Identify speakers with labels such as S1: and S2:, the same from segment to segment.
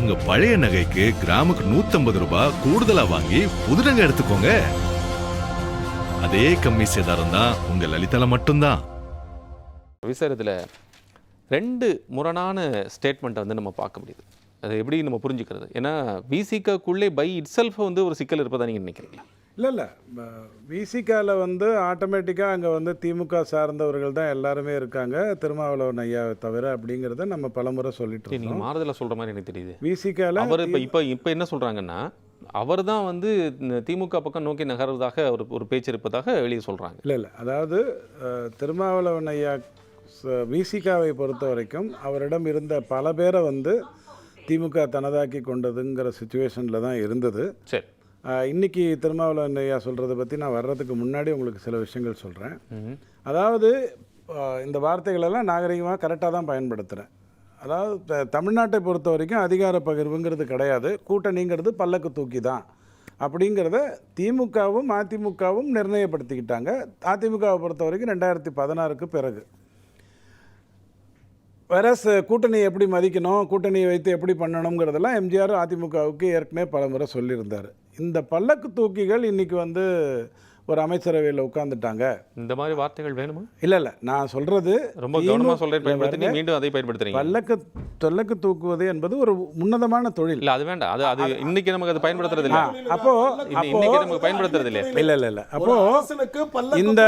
S1: உங்க பழைய நகைக்கு கிராமுக்கு 150 ரூபாய் கூடுதலா வாங்கி புது நகை எடுத்துக்கோங்க. அதே கம்மி சேதாரம் தான் உங்க லலிதால மட்டும்தான்.
S2: விசாரத்தில் 2 முரணான ஸ்டேட்மெண்ட்டை வந்து நம்ம பார்க்க முடியுது. அதை எப்படி நம்ம புரிஞ்சுக்கிறது? ஏன்னா விசிகாக்குள்ளே பை இட் செல்ஃப் வந்து ஒரு சிக்கல் இருப்பதா நீங்கள் நினைக்கிறீங்களா?
S3: இல்லை விசிகாவில் வந்து ஆட்டோமேட்டிக்காக அங்கே வந்து திமுக சார்ந்தவர்கள் தான் எல்லாருமே இருக்காங்க, திருமாவளவன் ஐயாவை தவிர அப்படிங்கிறத நம்ம பலமுறை சொல்லிட்டு இருக்கோம்.
S2: நீங்கள் மாறுதலாக சொல்கிற மாதிரி எனக்கு தெரியுது.
S3: விசிகாவில்
S2: அவர் இப்போ என்ன சொல்கிறாங்கன்னா, அவர் தான் வந்து திமுக பக்கம் நோக்கி நகர்வதாக ஒரு பேச்சு இருப்பதாக வெளியே சொல்கிறாங்க.
S3: இல்லை அதாவது திருமாவளவன் ஐயா விசிகாவை பொறுத்த வரைக்கும் அவரிடம் இருந்த பல பேரை வந்து திமுக தனதாக்கி கொண்டதுங்கிற சுச்சுவேஷனில் தான் இருந்தது.
S2: சரி,
S3: இன்றைக்கி திருமாவளவன் ஐயா சொல்கிறத பற்றி நான் வர்றதுக்கு முன்னாடி உங்களுக்கு சில விஷயங்கள் சொல்கிறேன். அதாவது இந்த வார்த்தைகளெல்லாம் நாகரிகமாக கரெக்டாக தான் பயன்படுத்துகிறேன். அதாவது தமிழ்நாட்டை பொறுத்த வரைக்கும் அதிகார பகிர்வுங்கிறது கிடையாது, கூட்டணிங்கிறது பல்லக்கு தூக்கி தான் அப்படிங்கிறத திமுகவும் அதிமுகவும் நிர்ணயப்படுத்திக்கிட்டாங்க. அதிமுகவை பொறுத்த வரைக்கும் 2016க்கு பிறகு வேற கூட்டணியை எப்படி மதிக்கணும், கூட்டணியை வைத்து எப்படி பண்ணணுங்கிறதெல்லாம் எம்ஜிஆர் அதிமுகவுக்கு ஏற்கனவே பல முறை சொல்லியிருந்தார். இந்த பல்லக்கு தூக்கிகள் இன்றைக்கி வந்து ஒரு அமைச்சரவையில் உட்காந்துட்டாங்க.
S2: இந்த மாதிரி வார்த்தைகள் வேணுமா?
S3: இல்லை நான் சொல்கிறது ரொம்ப கவனமாக
S2: சொல்கிறேன், மீண்டும் அதை பயன்படுத்துறீங்க.
S3: பல்லக்கு தூக்குவது என்பது ஒரு உன்னதமான தொழில்.
S2: இல்லை, அது வேண்டாம். அது இன்னைக்கு நமக்கு அது பயன்படுத்துறது இல்லை.
S3: அப்போ
S2: இன்னைக்கு நமக்கு பயன்படுத்துறது இல்லை.
S3: இல்லை அப்போ இந்த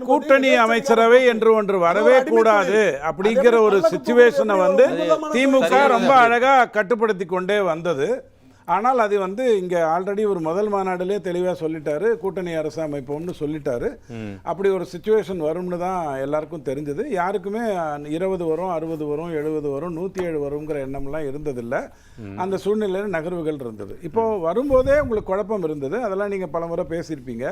S3: கூட்டணி அமைச்சரவை என்று ஒன்று வரவே கூடாது அப்படிங்கிற ஒரு சிச்சுவேஷனை வந்து திமுக ரொம்ப அழகாக கட்டுப்படுத்தி கொண்டே வந்தது. ஆனால் அது வந்து இங்கே ஆல்ரெடி ஒரு முதல் மாநாட்டிலே தெளிவாக சொல்லிட்டாரு, கூட்டணி அரசு அமைப்போம்னு சொல்லிட்டாரு. அப்படி ஒரு சுச்சுவேஷன் வரும்னு தான் எல்லாருக்கும் தெரிஞ்சது. யாருக்குமே 20 வரும், 60 வரும், 70 வரும், 107 வருங்கிற எண்ணம்லாம் இருந்ததில்லை. அந்த சூழ்நிலையில் நகர்வுகள் இருந்தது. இப்போது வரும்போதே உங்களுக்கு குழப்பம் இருந்தது. அதெல்லாம் நீங்கள் பல முறை பேசியிருப்பீங்க.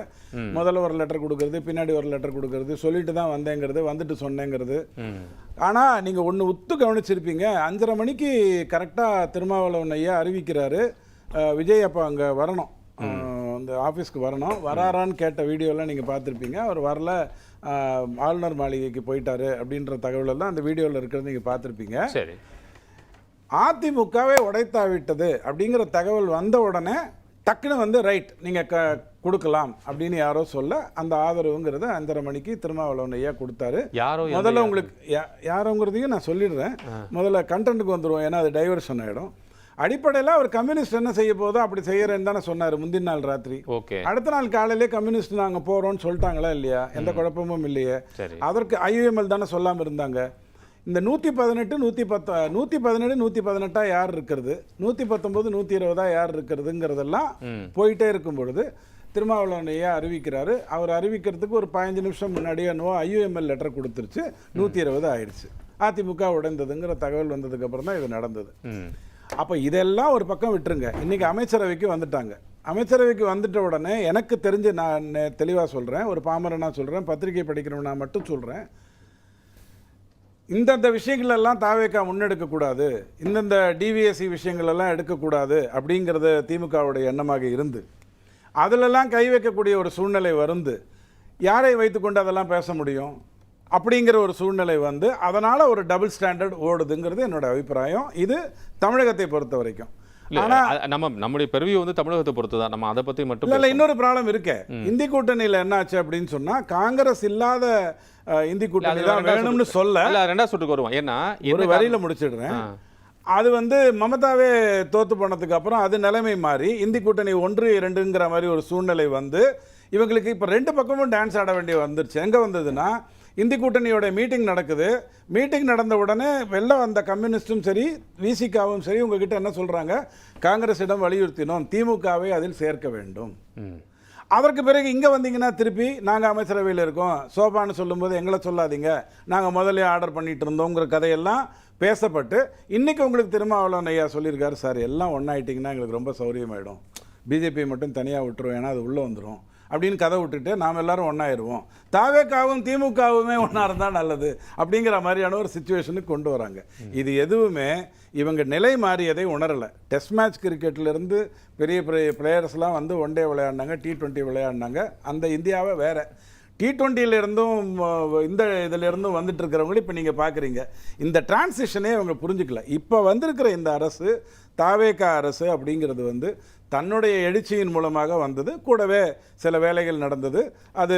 S3: முதல்ல ஒரு லெட்டர் கொடுக்கறது, பின்னாடி ஒரு லெட்டர் கொடுக்கறது, சொல்லிட்டு தான் வந்தேங்கிறது, வந்துட்டு சொன்னேங்கிறது. ஆனால் நீங்கள் ஒன்று உத்து கவனிச்சிருப்பீங்க, 5:30 மணிக்கு கரெக்டாக திருமாவளவன் ஐயா அறிவிக்கிறாரு, விஜய் அப்போ அங்கே வரணும், அந்த ஆஃபீஸ்க்கு வரணும். வராரான்னு கேட்ட வீடியோலாம் நீங்கள் பார்த்துருப்பீங்க. அவர் வரல, ஆளுநர் மாளிகைக்கு போயிட்டாரு அப்படின்ற தகவலெல்லாம் அந்த வீடியோவில் இருக்கிறது நீங்கள் பார்த்துருப்பீங்க.
S2: சரி,
S3: அதிமுகவே உடைத்தாவிட்டது அப்படிங்கிற தகவல் வந்த உடனே டக்குன்னு வந்து ரைட் நீங்கள் கொடுக்கலாம் அப்படின்னு யாரோ சொல்ல அந்த ஆதரவுங்கிறத 5:30 மணிக்கு திருமாவளவன் ஐயா கொடுத்தாரு. முதல்ல உங்களுக்கு யாரோங்கிறதையும் நான் சொல்லிடுறேன். முதல்ல கண்டென்ட்டுக்கு வந்துடுவோம், ஏன்னா அது டைவர்ஷன் ஆகிடும். அடிப்படையில் அவர் கம்யூனிஸ்ட் என்ன செய்ய போதோ அப்படி செய்யறேன்னு தானே சொன்னார் முந்தின நாள் ராத்திரி. அடுத்த நாள் காலையிலே கம்யூனிஸ்ட் நாங்கள் போகிறோம்னு சொல்லிட்டாங்களா இல்லையா? எந்த குழப்பமும் இல்லையே. அதற்கு ஐயுஎம்எல் தானே சொல்லாமல் இருந்தாங்க. இந்த 118, 117, 118 யார் இருக்கிறது, 119, 120 யார் இருக்கிறதுங்கிறதெல்லாம் போயிட்டே இருக்கும் பொழுது திருமாவளவன் ஐயா அறிவிக்கிறாரு. அவர் அறிவிக்கிறதுக்கு ஒரு 15 நிமிஷம் முன்னாடியே ஐயுஎம்எல் லெட்டர் கொடுத்துருச்சு, 120 ஆயிடுச்சு. அதிமுக உடைந்ததுங்கிற தகவல் வந்ததுக்கப்புறம் தான் இது நடந்தது. அப்போ இதெல்லாம் ஒரு பக்கம் விட்டுருங்க. இன்றைக்கி அமைச்சரவைக்கு வந்துட்டாங்க. அமைச்சரவைக்கு வந்துட்ட உடனே எனக்கு தெரிஞ்சு நான் தெளிவாக சொல்கிறேன், ஒரு பாமரனாக சொல்கிறேன், பத்திரிகை படிக்கிறவனா மட்டும் சொல்கிறேன், இந்தந்த விஷயங்களெல்லாம் தாவேக்கா முன்னெடுக்கக்கூடாது, இந்தந்த டிவிஎஸ்சி விஷயங்களெல்லாம் எடுக்கக்கூடாது அப்படிங்கிறது திமுகவுடைய எண்ணமாக இருந்து அதிலெல்லாம் கை வைக்கக்கூடிய ஒரு சூழ்நிலை வந்து யாரை வைத்துக்கொண்டு அதெல்லாம் பேச முடியும் அப்படிங்கிற ஒரு சூழ்நிலை வந்து அதனால் ஒரு டபுள் ஸ்டாண்டர்ட் ஓடுதுங்கிறது என்னோட அபிப்பிராயம். இது தமிழகத்தை பொறுத்த வரைக்கும்.
S2: நம்முடைய பெருவி வந்து தமிழகத்தை பொறுத்து தான். நம்ம அதை பற்றி மட்டும்
S3: இல்லை, இன்னொரு ப்ராப்ளம் இருக்கு. இந்தி கூட்டணியில் என்ன ஆச்சு அப்படின்னு சொன்னால், காங்கிரஸ் இல்லாத இந்தி கூட்டணி தான் வேணும்னு சொல்ல
S2: 2வது சுற்றுக்கு வருவோம். ஏன்னா
S3: ஒரு வரியில் முடிச்சிடுறேன். அது வந்து மமதாவே தோத்து போனதுக்கு அப்புறம் அது நிலைமை மாறி இந்தி கூட்டணி 1, 2ங்கிற மாதிரி ஒரு சூழ்நிலை வந்து இவங்களுக்கு இப்போ 2 பக்கமும் டான்ஸ் ஆட வேண்டிய வந்துருச்சு. எங்கே வந்ததுன்னா, இந்தி கூட்டணியோட மீட்டிங் நடக்குது. மீட்டிங் நடந்த உடனே வெளில வந்த கம்யூனிஸ்டும் சரி விசிகாவும் சரி உங்ககிட்ட என்ன சொல்கிறாங்க, காங்கிரஸிடம் வலியுறுத்தினோம், திமுகவை அதில் சேர்க்க வேண்டும். அதற்கு பிறகு இங்கே வந்தீங்கன்னா திருப்பி நாங்கள் அமைச்சரவையில் இருக்கோம், சோபான்னு சொல்லும்போது எங்களை சொல்லாதீங்க, நாங்கள் முதல்ல ஆர்டர் பண்ணிட்டு இருந்தோங்கிற கதையெல்லாம் பேசப்பட்டு இன்றைக்கி உங்களுக்கு திருமாவளவன் ஐயா சொல்லியிருக்காரு, சார் எல்லாம் ஒன்றாயிட்டிங்கன்னா எங்களுக்கு ரொம்ப சௌரியமாயிடும், பிஜேபி மட்டும் தனியாக விட்டுருவோம், ஏன்னா அது உள்ளே வந்துடும் அப்படின்னு கதை விட்டுட்டு நாம் எல்லாரும் ஒன்றாயிருவோம், தாவேக்காவும் திமுகவுமே ஒன்றா இருந்தால் நல்லது அப்படிங்கிற மாதிரியான ஒரு சிச்சுவேஷனுக்கு கொண்டு வராங்க. இது எதுவுமே இவங்க நிலை மாறியதை உணரலை. டெஸ்ட் மேட்ச் கிரிக்கெட்லேருந்து பெரிய பெரிய பிளேயர்ஸ்லாம் வந்து ஒன் டே விளையாடினாங்க, T20 விளையாடினாங்க. அந்த இந்தியாவை வேறு T20 இந்த இதிலிருந்தும் வந்துட்டு இருக்கிறவங்களும் இப்போ நீங்கள் பார்க்குறீங்க. இந்த டிரான்சிஷனே அவங்க புரிஞ்சுக்கல. இப்போ வந்திருக்கிற இந்த அரசு தாவேகா அரசு அப்படிங்கிறது வந்து தன்னுடைய எழுச்சியின் மூலமாக வந்தது. கூடவே சில வேலைகள் நடந்தது. அது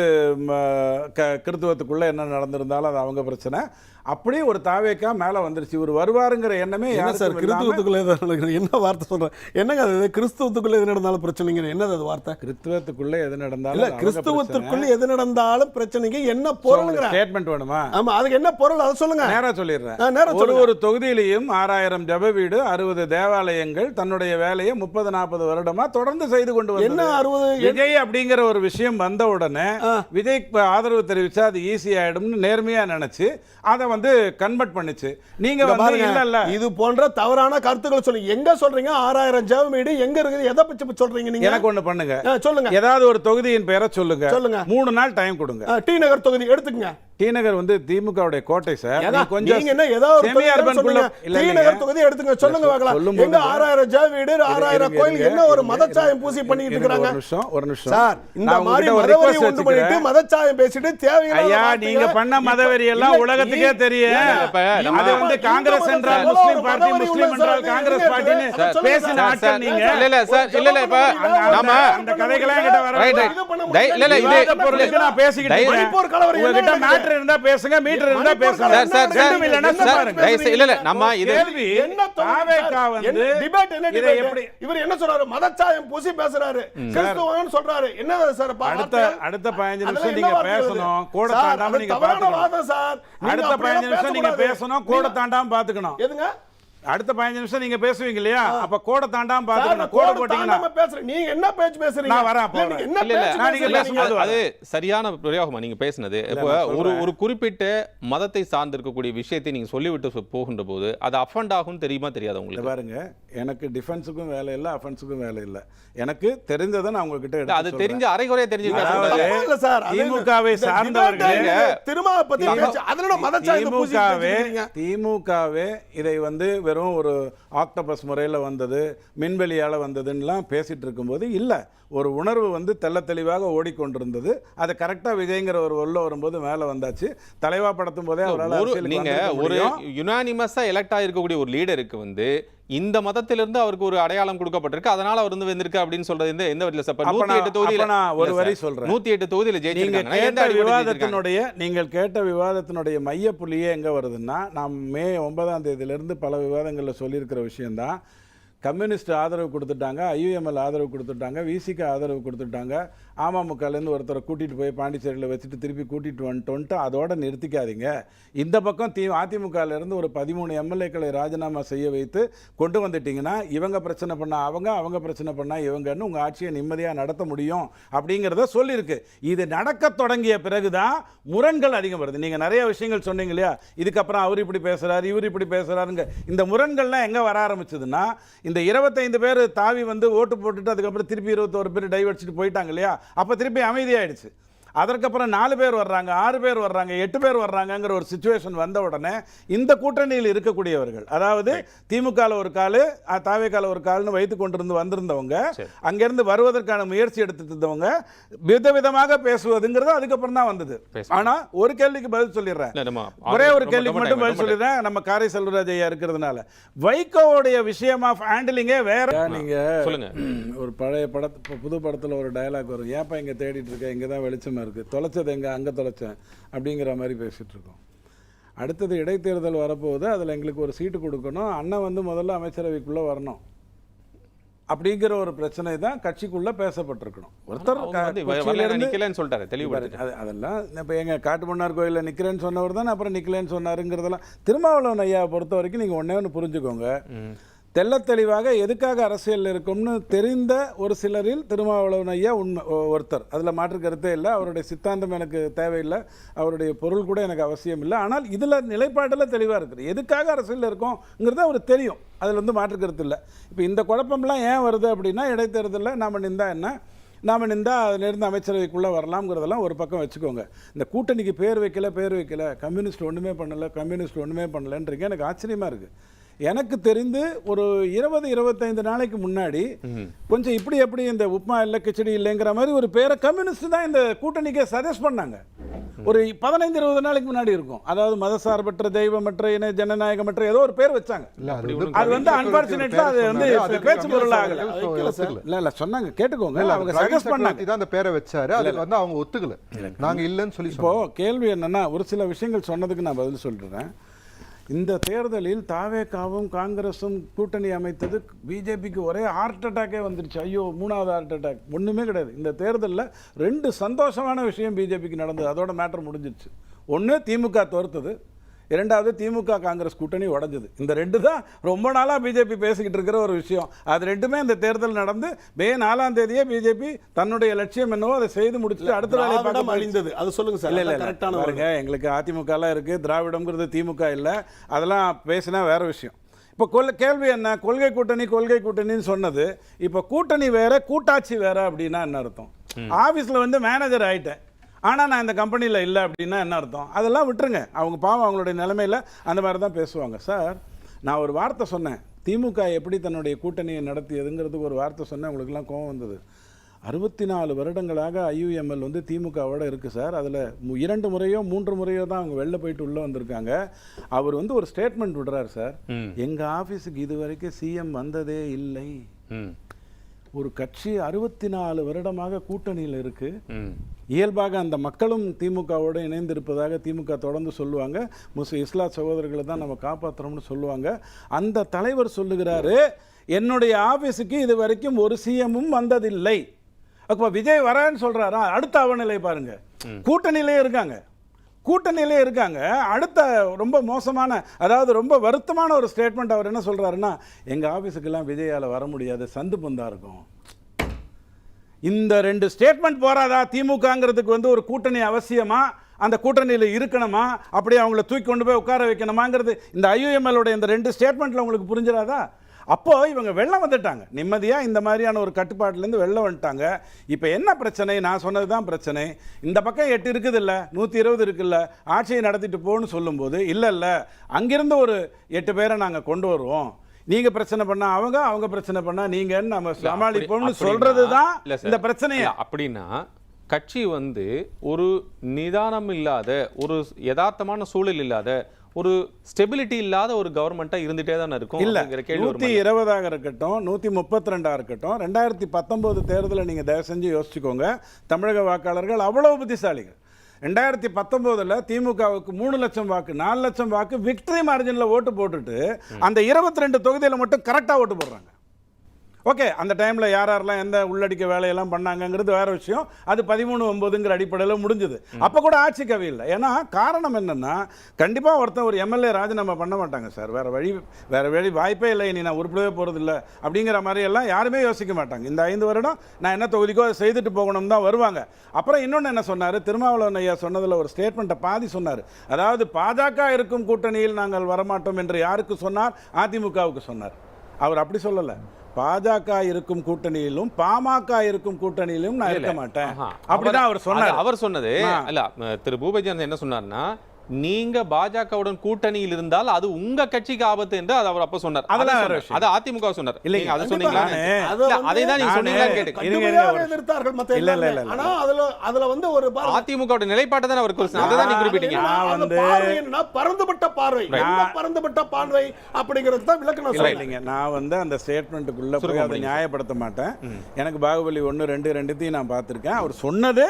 S3: கிறித்துவத்துக்குள்ளே என்ன நடந்திருந்தாலும் அது அவங்க பிரச்சனை. அப்படியே ஒரு தாவேக்கா மேலே வந்துருச்சு. இவர் வருவாருங்கிற எண்ணமே
S4: யார் சார் கிறித்துவத்துக்குள்ளே என்ன வார்த்தை சொல்கிறேன்? என்னங்க அது கிறிஸ்துவத்துக்குள்ளே எது நடந்தாலும் பிரச்சனைங்க? என்னது அது வார்த்தை?
S3: கிறித்துவத்துக்குள்ளே எது நடந்தாலும்
S4: இல்லை, கிறிஸ்துவத்துக்குள்ளே எது நடந்தாலும் பிரச்சனைங்க என்ன பொருளுங்கிற
S3: ஸ்டேட்மெண்ட் வேணுமா?
S4: ஆமாம், அதுக்கு என்ன பொருள் அதை சொல்லுங்க.
S3: நேராக சொல்லிடுறேன். ஒரு தொகுதியிலையும் 6000 ஜப வீடு, 60 தேவாலயங்கள் தன்னுடைய வேலையை 30-40 வருடமா தொடர்ந்து செய்து கொண்டு வந்து
S4: என்ன 60
S3: விஜய் அப்படிங்கிற ஒரு விஷயம் வந்த உடனே விஜய் ஆதரவு தெரிவிச்சா அது ஈஸி ஆயிடும்னு நேர்மையா நினைச்சு அதை வந்து கன்வெர்ட் பண்ணுச்சு. நீங்க வந்து இல்ல
S4: இது போன்ற தவறான கருத்துக்களை சொல்லுங்க. எங்க சொல்றீங்க 6000 ஜப வீடு எங்க இருக்குது? எதை பத்தி சொல்றீங்க நீங்க?
S3: எனக்கு ஒண்ணு பண்ணுங்க,
S4: சொல்லுங்க.
S3: ஏதாவது ஒரு தொகுதியின் பெயரை சொல்லுங்க.
S4: 3
S3: நாள் டைம் கொடுங்க.
S4: டி நகர் தொகுதி எடுத்துக்கங்க.
S3: டி நகர் வந்து திமுகவுடைய கோட்டை சார்.
S4: கொஞ்சம் நீங்க என்ன ஏதாவது செமி அர்பன் குள்ள டி நகர் தொகுதி எடுத்துங்க, சொல்லுங்க பார்க்கலாம். எங்க 6000 ஜப வீடு 6000 கோயில் என்ன ஒரு மதச்சாயம் பூசி பண்ணிட்டு இருக்காங்க?
S3: ஒரு நிமிஷம்
S4: சார், இந்த மாதிரி மதவெறி உண்டு பண்ணிட்டு மதச்சாயம் பேசிட்டு தேவையில்லை.
S3: ஐயா, நீங்க பண்ண மதவெறி எல்லாம் உலகத்துக்கே தெரியும். அது வந்து காங்கிரஸ் என்றால் முஸ்லிம் பார்ட்டி, முஸ்லிம் என்றால் காங்கிரஸ் பார்ட்டின்னு பேசின ஆட்கள் நீங்க.
S2: இல்ல சார், இல்ல இப்ப நாம
S3: அந்த கதைகளே என்கிட்ட வர
S2: இல்ல
S3: இது பொருளுக்கு நான் பேசிக்கிட்டு இருக்கேன். உங்ககிட்ட மேட்டர் இருந்தா பேசுங்க, மீட்டர் இருந்தா பேசுங்க.
S2: சார் இல்ல நம்ம இது
S4: என்ன தாவேகா வந்து டிபேட் என்ன டிபேட் எப்படி இவர் என்ன சொல்றாரு? மதச்சாயம் பூசி பேசுறாரு, கிறிஸ்துவன்னு சொல்றாரு. என்ன சார்
S3: அடுத்த 15 நிமிஷம் நீங்க பேசணும், கோட தாண்டாம நீங்க பாத்துக்கணும் சார். அடுத்த 15 நிமிஷம் நீங்க பேசணும், கோட தாண்டாம பாத்துக்கணும். எதுங்க? அடுத்த 15 நிமிஷம் நீங்க பேசுவீங்க இல்லையா? அப்ப கோட தாண்டாம பாத்துக்கணும். கோட போட்டீங்கன்னா நம்ம பேசுறோம். நீங்க என்ன பேச்சு பேசுறீங்க? நான் வரேன்.
S2: என்ன பேசுறீங்க? அது சரியான பிரயோகமா நீங்க பேசுனது? இப்போ ஒரு குறிப்பிட்ட மதத்தை சார்ந்து இருக்கக்கூடிய விஷயத்தை நீங்க சொல்லிவிட்டு போகின்ற போது அது அஃபண்ட் ஆகும் தெரியுமா தெரியாத உங்களுக்கு?
S3: பாருங்க, எனக்கு டிஃபென்ஸுக்கும் வேலை இல்லை, அஃபென்ஸுக்கும் வேலை இல்லை. எனக்கு தெரிந்ததை நான் உங்ககிட்ட எடுத்து
S2: அது தெரிஞ்ச அரைகுறையா
S3: தெரிஞ்சுக்க சார். திமுகவை சார்ந்தவர்கள் திமுகவே இதை வந்து வெறும் ஒரு ஆக்டோபஸ் முறையில் வந்தது, மின்வெளியால் வந்ததுன்னெலாம் பேசிகிட்டு இருக்கும்போது இல்லை, ஒரு உணர்வு வந்து தெள்ள தெளிவாக ஓடிக்கொண்டிருந்தது. அதை கரெக்டாக விஜய்ங்கிற ஒரு உள்ள வரும்போது மேலே வந்தாச்சு. தலைவா படுத்தும் போதே அவரால்
S2: நீங்கள் ஒரு யுனானிமஸாக எலெக்ட் ஆகிருக்கக்கூடிய ஒரு லீடருக்கு வந்து இந்த மதத்திலிருந்து அவருக்கு ஒரு அடையாளம் கொடுக்கப்பட்டிருக்கு, அதனால அவர் வந்து வந்திருக்கு அப்படின்னு சொல்றது எந்த வழியில் சார்? 108 தொகுதியில் நான் ஒரு வரி சொல்றேன். 108 தொகுதியில் ஜெயிச்சிருக்காங்க.
S3: நீங்கள் கேட்ட விவாதத்தினுடைய மைய புள்ளியே எங்க வருதுன்னா, நாம் மே 9ஆம் தேதியிலிருந்து பல விவாதங்களில் சொல்லியிருக்கிற விஷயம்தான். கம்யூனிஸ்ட் ஆதரவு கொடுத்துட்டாங்க, ஐயுஎம்எல் ஆதரவு கொடுத்துட்டாங்க, விசிக்கு ஆதரவு கொடுத்துட்டாங்க, அமமுகலேருந்து ஒருத்தரை கூட்டிகிட்டு போய் பாண்டிச்சேரியில் வச்சுட்டு திருப்பி கூட்டிகிட்டு வந்துட்டோன்ட்டு அதோட நிறுத்திக்காதீங்க. இந்த பக்கம் அதிமுகலேருந்து ஒரு 13 எம்எல்ஏக்களை ராஜினாமா செய்ய வைத்து கொண்டு வந்துட்டிங்கன்னா இவங்க பிரச்சனை பண்ணால் அவங்க பிரச்சனை பண்ணால் இவங்கன்னு உங்கள் ஆட்சியை நிம்மதியாக நடத்த முடியும் அப்படிங்கிறத சொல்லியிருக்கு. இது நடக்க தொடங்கிய பிறகு தான் முரண்கள் அதிகம் வருது. நீங்கள் நிறைய விஷயங்கள் சொன்னீங்க இல்லையா, இதுக்கப்புறம் அவர் இப்படி பேசுகிறார், இவர் இப்படி பேசுகிறாருங்க. இந்த முரண்கள்லாம் எங்கே வர ஆரம்பிச்சதுன்னா, இந்த 25 பேர் தாவி வந்து ஓட்டு போட்டுட்டு அதுக்கப்புறம் திருப்பி 21 பேர் டைவர்ச்சிட்டு போயிட்டாங்க இல்லையா, அப்போ திருப்பி அமைதியாயிடுச்சு. அதற்கப்புறம் 4 பேர் வர்றாங்க, 6 பேர் வர்றாங்க, 8 பேர் வர்றாங்கங்கிற ஒரு சிச்சுவேஷன் வந்த உடனே இந்த கூட்டணியில் இருக்கக்கூடியவர்கள், அதாவது திமுகவில் ஒரு கால், தாவேகால ஒரு கால்னு வைத்து கொண்டிருந்து வந்திருந்தவங்க, அங்கிருந்து வருவதற்கான முயற்சி எடுத்துட்டு இருந்தவங்க விதவிதமாக பேசுவதுங்கிறது அதுக்கப்புறம் தான் வந்தது. ஆனா ஒரு கேள்விக்கு பதில் சொல்லிடுறேன், ஒரே ஒரு கேள்விக்கு மட்டும் பதில் சொல்லிடுறேன். நம்ம காரை செல்வராஜ் ஐயா இருக்கிறதுனால வைகோவுடைய விஷயம் ஆஃப் ஹேண்டிலிங்கே வேற. நீங்க சொல்லுங்க, ஒரு பழைய புது படத்துல ஒரு டயலாக் வரும், ஏப்பா இங்க தேடிட்டு இருக்க, இங்க தான் வெளிச்சம் இருக்கு, தொலைச்சது எங்க, அங்கே தொலைச்சேன் அப்படிங்கிற மாதிரி பேசிட்டு இருக்கோம். அடுத்தது இடைத்தேர்தல் வரப்போகுது, அதில் எங்களுக்கு ஒரு சீட்டு கொடுக்கணும், அண்ணன் வந்து முதல்ல அமைச்சரவைக்குள்ளே வரணும் அப்படிங்கிற ஒரு பிரச்சனை தான் கட்சிக்குள்ளே பேசப்பட்டிருக்கணும். ஒருத்தர்
S2: சொல்லிட்டாரு தெளிவுபடுத்தி,
S3: அதெல்லாம் இப்போ எங்கள் காட்டுமன்னார் கோயிலில் நிற்கிறேன்னு சொன்னவர் தான் அப்புறம் நிற்கலன்னு சொன்னாருங்கிறதெல்லாம். திருமாவளவன் ஐயா பொறுத்த வரைக்கும் நீங்கள் ஒன்றே ஒன்று புரிஞ்சுக்கோங்க, தெள்ள தெளிவாக எதுக்காக அரசியல் இருக்கும்னு தெரிந்த ஒரு சிலரில் திருமாவளவன் ஐயா ஒருத்தர், அதில் மாற்று கருத்தே இல்லை. அவருடைய சித்தாந்தம் எனக்கு தேவையில்லை, அவருடைய பொருள் கூட எனக்கு அவசியம் இல்லை. ஆனால் இதில் நிலைப்பாட்டில் தெளிவாக இருக்குது, எதுக்காக அரசியல் இருக்கோங்கிறது அவருக்கு தெரியும், அதில் வந்து மாற்று கருத்து இல்லை. இப்போ இந்த குழப்பம்லாம் ஏன் வருது அப்படின்னா, இடைத்தேர்தலில் நாம் நின்றா என்ன, நாம் நின்றா அதிலிருந்து அமைச்சரவைக்குள்ளே வரலாம்ங்கிறதெல்லாம் ஒரு பக்கம் வச்சுக்கோங்க. இந்த கூட்டணிக்கு பேர் வைக்கல, கம்யூனிஸ்ட் ஒன்றுமே பண்ணலை, கம்யூனிஸ்ட் ஒன்றுமே பண்ணலைன்றீங்க. எனக்கு ஆச்சரியமாக இருக்குது. எனக்கு தெரிந்து ஒரு 20-25 நாளைக்கு முன்னாடி கொஞ்சம் இப்படி எப்படி இந்த உப்மா இல்லை கிச்சடி இல்லைங்கிற மாதிரி ஒரு பேரை கம்யூனிஸ்ட் தான் இந்த கூட்டணிக்கே சஜஸ்ட் பண்ணாங்க. ஒரு 15-20 நாளைக்கு முன்னாடி இருக்கும். அதாவது மதசார்பற்ற தெய்வமற்ற இன ஜனநாயகமற்ற ஏதோ ஒரு பேர் வச்சாங்க. அது வந்து அன்பார்ச்சுனேட்லா அது வந்து பேச்சு பொருள் ஆகல. இல்ல சொன்னாங்க, கேட்டுக்கோங்க. அவங்க சஜஸ்ட் பண்ணாங்க
S5: தான் அந்த பேரை வச்சாரு. அது வந்து அவங்க ஒத்துக்கல, நாங்க இல்லன்னு சொல்லி.
S3: இப்போ கேள்வி என்னன்னா, ஒரு சில விஷயங்கள் சொன்னதுக்கு நான் பதில் சொல்றேன். இந்த தேர்தலில் தாவேகாவும் காங்கிரஸும் கூட்டணி அமைத்தது பிஜேபிக்கு ஒரே ஹார்ட் அட்டாக்கே வந்துருச்சு. ஐயோ, 3வது ஹார்ட் அட்டாக். ஒன்றுமே கிடையாது. இந்த தேர்தலில் 2 சந்தோஷமான விஷயம் பிஜேபிக்கு நடந்தது. அதோட மேட்டர் முடிஞ்சிருச்சு. ஒன்று, திமுக தோர்த்தது. 2வது, திமுக காங்கிரஸ் கூட்டணி உடஞ்சது. இந்த 2 தான் ரொம்ப நாளாக பிஜேபி பேசிக்கிட்டு இருக்கிற ஒரு விஷயம். அது 2மே இந்த தேர்தல் நடந்து மே 4ஆம் தேதியே பிஜேபி தன்னுடைய லட்சியம் என்னவோ அதை செய்து முடிச்சுட்டு அடுத்த வேலையை பார்க்க அழிந்தது. அது சொல்லுங்க சார். இல்லை கரெக்டான பாருங்க, எங்களுக்கு அதிமுகலாம் இருக்குது, திராவிடம்ங்கிறது திமுக இல்லை. அதெல்லாம் பேசினா வேற விஷயம். இப்போ கேள்வி என்ன, கொள்கை கூட்டணி கொள்கை கூட்டணின்னு சொன்னது. இப்போ கூட்டணி வேற கூட்டாட்சி வேற அப்படின்னா என்ன அர்த்தம்? ஆஃபீஸில் வந்து மேனேஜர் ஆகிட்டேன், ஆனால் நான் இந்த கம்பெனியில் இல்லை அப்படின்னா என்ன அர்த்தம்? அதெல்லாம் விட்டுருங்க. அவங்க பாவம் அவங்களுடைய நிலைமையில் அந்த மாதிரி தான் பேசுவாங்க. சார், நான் ஒரு வார்த்தை சொன்னேன், திமுக எப்படி தன்னுடைய கூட்டணியை நடத்தியதுங்கிறதுக்கு ஒரு வார்த்தை சொன்னேன். உங்களுக்குலாம் கோபம் வந்தது. 64 வருடங்களாக ஐயுஎம்எல் வந்து திமுகவோட இருக்குது சார். அதில் 2 முறையோ 3 முறையோ தான் அவங்க வெளில போயிட்டு உள்ளே வந்திருக்காங்க. அவர் வந்து ஒரு ஸ்டேட்மெண்ட் விடுறாரு சார், எங்கள் ஆஃபீஸுக்கு இது வரைக்கும் சிஎம் வந்ததே இல்லை. ஒரு கட்சி 64 வருடமாக கூட்டணியில் இருக்கு. இயல்பாக அந்த மக்களும் திமுகவோடு இணைந்திருப்பதாக திமுக தொடர்ந்து சொல்லுவாங்க. இஸ்லாத் சகோதரர்களை தான் நம்ம காப்பாற்றுறோம்னு சொல்லுவாங்க. அந்த தலைவர் சொல்லுகிறாரு, என்னுடைய ஆஃபீஸுக்கு இது வரைக்கும் ஒரு சிஎம்மும் வந்ததில்லை. அப்போ விஜய் வரேன்னு சொல்றாரா? அடுத்த அவநிலை பாருங்க, கூட்டணியிலே இருக்காங்க. அடுத்த ரொம்ப மோசமான, அதாவது ரொம்ப வருத்தமான ஒரு ஸ்டேட்மெண்ட் அவர் என்ன சொல்றாருன்னா, எங்க ஆபீஸுக்கெல்லாம் விஜயால வர முடியாது, சந்து பந்தா இருக்கும். இந்த 2 ஸ்டேட்மெண்ட் போறாதா? திமுகங்கிறதுக்கு வந்து ஒரு கூட்டணி அவசியமா, அந்த கூட்டணியில் இருக்கணுமா, அப்படியே அவங்கள தூக்கி கொண்டு போய் உட்கார வைக்கணுமாங்கிறது இந்த ஐயுஎம்எலோட இந்த 2 ஸ்டேட்மெண்ட்ல உங்களுக்கு புரிஞ்சிடாதா? அப்போ இவங்க வெள்ளம் வந்துட்டாங்க, நிம்மதியா இந்த மாதிரியான ஒரு கட்டுப்பாட்டிலேருந்து வெள்ளம் வந்துட்டாங்க. இப்போ என்ன பிரச்சனை? நான் சொன்னது தான் பிரச்சனை. இந்த பக்கம் 8 இருக்குது இல்லை, 120 இருக்குல்ல, ஆட்சியை நடத்திட்டு போன்னு சொல்லும்போது இல்லை அங்கிருந்து ஒரு 8 பேரை நாங்கள் கொண்டு வருவோம், நீங்க பிரச்சனை பண்ணா அவங்க பிரச்சனை பண்ணா நீங்க நம்ம சமாளிப்போம்னு சொல்றதுதான் இந்த பிரச்சனையே.
S2: அப்படின்னா கட்சி வந்து ஒரு நிதானம் இல்லாத, ஒரு யதார்த்தமான சூழல் இல்லாத, ஒரு ஸ்டெபிலிட்டி இல்லாத ஒரு கவர்மெண்டா இருந்துட்டே தானே இருக்கும்.
S3: இல்ல 120 இருக்கட்டும், 132 இருக்கட்டும், 2019 தேர்தலை நீங்க தயவு செஞ்சு யோசிச்சுக்கோங்க. தமிழக வாக்காளர்கள் அவ்வளவு புத்திசாலிகள். 2019 திமுகவுக்கு 3 லட்சம் வாக்கு, 4 லட்சம் வாக்கு விக்டரி மார்ஜின்ல ஓட்டு போட்டுட்டு அந்த 22 தொகுதியில மட்டும் கரெக்டா ஓட்டு போடுறாங்க. ஓகே, அந்த டைம்ல யாரெல்லாம் எந்த உள்ளடிக்க வேலையெல்லாம் பண்ணாங்கிறது வேற விஷயம். அது 13-9ங்கிற அடிப்படையில் முடிஞ்சது. அப்ப கூட ஆட்சி கவி இல்லை. ஏன்னா காரணம் என்னன்னா, கண்டிப்பா ஒருத்தன் ஒரு எம்எல்ஏ ராஜினாமா பண்ண மாட்டாங்க சார். வேற வழி வாய்ப்பே இல்லை, இனி நான் உருப்படவே போறது இல்லை அப்படிங்கிற மாதிரி எல்லாம் யாருமே யோசிக்க மாட்டாங்க. இந்த 5 வருடம் நான் என்ன தொகுதிக்கோ செய்துட்டு போகணும் தான் வருவாங்க. அப்புறம் இன்னொன்று என்ன சொன்னாரு, திருமாவளவன் ஐயா சொன்னதுல ஒரு ஸ்டேட்மெண்ட்டை பாதி சொன்னார். அதாவது பாஜக இருக்கும் கூட்டணியில் நாங்கள் வரமாட்டோம் என்று யாருக்கு சொன்னார்? அதிமுகவுக்கு சொன்னார். அவர் அப்படி சொல்லல, பாஜக இருக்கும் கூட்டணியிலும் பாமக இருக்கும் கூட்டணியிலும் நான் இருக்க மாட்டேன் அப்படிதான் அவர் சொன்னார்.
S2: அவர் சொன்னது இல்ல, திரு பூபேஜி என்ன சொன்னார்னா, நீங்க பாஜகவுடன் கூட்டணியில் இருந்தால் அது உங்க கட்சிக்கு ஆபத்து என்று அவர் அப்ப சொன்னார். அது அதிமுக சொன்னார். இல்லைங்க, அதை சொன்னீங்களா? அதை தான் நீங்க சொன்னீங்களான்னு கேட்டேன்.
S4: இல்ல ஆனா அதுல வந்து ஒரு
S2: அதிமுகவோட நிலைப்பாட்டை தான் அவர் அதை தான் நீங்க குறிப்பிட்டீங்க.
S4: பரந்துபட்ட பார்வை அப்படிங்கிறது தான் விளக்கணும்.
S3: இல்லைங்க, நான் வந்து அந்த ஸ்டேட்மெண்ட்டுக்குள்ள போய் அதை நியாயப்படுத்த மாட்டேன். எனக்கு பாகுபலி 1, 2 ரெண்டுத்தையும் நான் பார்த்திருக்கேன். அவர் சொன்னது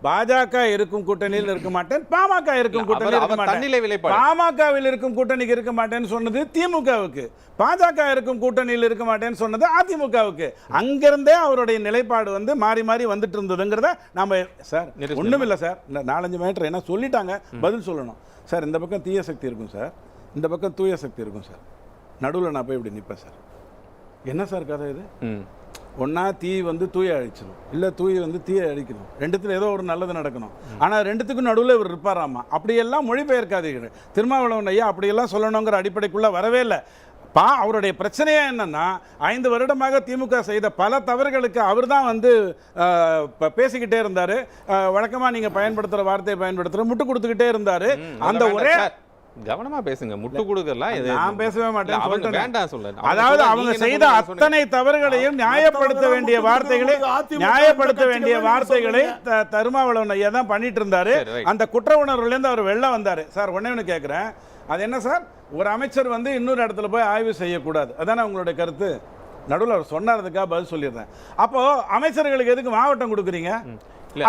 S3: பாஜக இருக்கும் கூட்டணியில் இருக்க மாட்டேன், பாமக இருக்கும் கூட்டணியில் இருக்க மாட்டேன், பாமகவில் இருக்கும் கூட்டணிக்கு இருக்க மாட்டேன்னு சொன்னது திமுகவுக்கு, பாஜக இருக்கும் கூட்டணியில் இருக்க மாட்டேன்னு சொன்னது அதிமுகவுக்கு. அங்கிருந்தே அவருடைய நிலைப்பாடு வந்து மாறி மாறி வந்துட்டு இருந்ததுங்கிறத நாம சார் ஒண்ணும் இல்லை சார். இந்த 4-5 மீட்டர் என்ன சொல்லிட்டாங்க, பதில் சொல்லணும் சார். இந்த பக்கம் தீய சக்தி இருக்கும் சார், இந்த பக்கம் தூய சக்தி இருக்கும் சார், நடுவில் நான் போய் இப்படி நிற்பேன் சார். என்ன சார் கதை இது? ஒன்னா தீ வந்து தூய அழிச்சிடும், இல்லை தூய் வந்து தீயை அழிக்கணும். ரெண்டுத்துல ஏதோ ஒரு நல்லது நடக்கணும். ஆனால் ரெண்டுத்துக்கும் நடுவில் இவர் இருப்பாராமா. அப்படியெல்லாம் மொழிபெயர்க்காதீர்கள். திருமாவளவன் ஐயா அப்படியெல்லாம் சொல்லணுங்கிற அடிப்படைக்குள்ள வரவே இல்லை. அவருடைய பிரச்சனையே என்னன்னா, 5 வருடமாக திமுக செய்த பல தவறுகளுக்கு அவர் தான் வந்து பேசிக்கிட்டே இருந்தாரு. வழக்கமா நீங்க பயன்படுத்துற வார்த்தையை பயன்படுத்துற முட்டு கொடுத்துக்கிட்டே இருந்தாரு. அந்த ஒரே
S2: கவனமா பேசுங்க. முட்டு கொடுக்கலாம்
S3: நான் பேசவே மாட்டேன்.
S2: அவங்க
S3: சொல்லிட்டேன்.
S2: வேண்டாம் சொல்றேன்.
S3: அதாவது அவங்க செய்த அத்தனை தவறுகளையும் நியாயப்படுத்த வேண்டிய வார்த்தைகளை தருமாவளவன் ஐயா தான் பண்ணிட்டு இருந்தாரு. அந்த குற்ற உணர்வுல இருந்து அவர் வெளில வந்தாரு. சார் ஒண்ணே ஒன்று கேட்கிறேன், அது என்ன சார், ஒரு அமைச்சர் வந்து இன்னொரு இடத்துல போய் ஆய்வு செய்யக்கூடாது, அதானே உங்களுடைய கருத்து? நடுவில் அவர் சொன்னதுக்காக பதில் சொல்லிடுறேன். அப்போ அமைச்சர்களுக்கு எதுக்கு மாவட்டம் கொடுக்குறீங்க?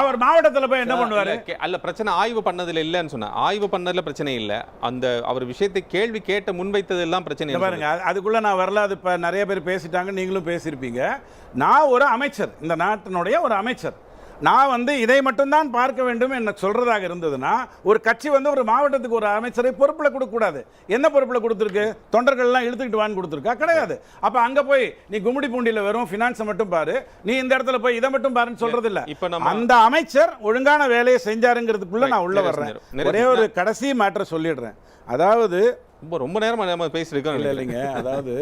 S3: அவர் மாவட்டத்துல போய் என்ன பண்ணுவாரு?
S2: அல்ல, பிரச்சனை ஆய்வு பண்ணதுல இல்லன்னு சொன்னா, ஆய்வு பண்ணதுல பிரச்சனை இல்ல, அந்த அவர் விஷயத்தை கேள்வி கேட்ட முன்வைத்தது எல்லாம் பிரச்சனை.
S3: பாருங்க, அதுக்குள்ள நான் வரல. அது இப்ப நிறைய பேர் பேசிட்டாங்க, நீங்களும் பேசியிருப்பீங்க. நான் ஒரு அமைச்சர், இந்த நாட்டினுடைய ஒரு அமைச்சர். நான் வந்து இதை மட்டும்தான் பார்க்க வேண்டும் என்ன சொல்றதாக இருந்ததுன்னா, ஒரு கட்சி வந்து ஒரு மாவட்டத்துக்கு ஒரு அமைச்சரை பொறுப்புல கொடுக்க கூடாது. என்ன பொறுப்புல கொடுத்துருக்கு? தொண்டர்கள் எல்லாம் இழுத்துக்கிட்டு வான்னு கொடுத்துருக்கா? கிடையாது. அப்ப அங்க போய் நீ கும்மிடி பூண்டியில வெறும் பினான்ஸ் மட்டும் பாரு, நீ இந்த இடத்துல போய் இதை மட்டும் பாருன்னு சொல்றது இல்ல. அந்த அமைச்சர் ஒழுங்கான வேலையை செஞ்சாருங்கிறதுக்குள்ள நான் உள்ள வர்றேன். ஒரே ஒரு கடைசி மேட்டர் சொல்லிடுறேன். அதாவது
S2: ரொம்ப நேரமா நம்ம பேசிருக்கோம்.
S3: இல்லைங்க, அதாவது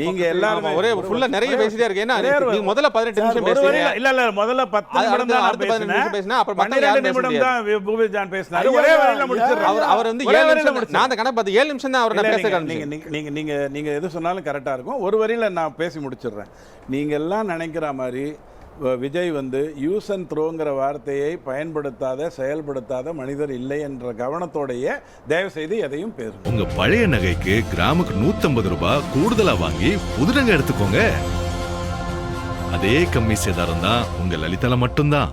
S3: நீங்க எல்லாரும்
S2: ஒரே ஃபுல்லா நிறைய பேசிட்டே இருக்கீங்க. ஏன்னா நீங்க முதல்ல 18 நிமிஷம் பேசுறீங்க.
S3: இல்ல முதல்ல 10 நிமிடம் தான் நான் பேசினேன். அப்புறம் 12 நிமிடம் தான் பூபதி ஜான் பேசினாரு. ஒரே வரியில முடிச்சிடுறாரு. அவர் வந்து 7 நிமிஷம், நான் அந்த கணக்கு பார்த்து 7 நிமிஷம் தான் அவர் பேச. நீங்க எது சொன்னாலும் கரெக்டா இருக்கும். ஒரு வரியில நான் பேசி முடிச்சிடுறேன். நீங்க எல்லாம் நினைக்கிற மாதிரி விஜய் வந்து யூஸ் அண்ட் த்ரோங்கிற வார்த்தையை பயன்படுத்தாத, செயல்படுத்தாத மனிதர் இல்லை என்ற கவனத்தோடைய தயவு செய்து எதையும் பேசுங்க.
S1: உங்க பழைய நகைக்கு கிராமுக்கு 150 ரூபாய் கூடுதலா வாங்கி புது நகை எடுத்துக்கோங்க. அதே கம்மி சேதாரம் தான் உங்க லலிதால மட்டும்தான்.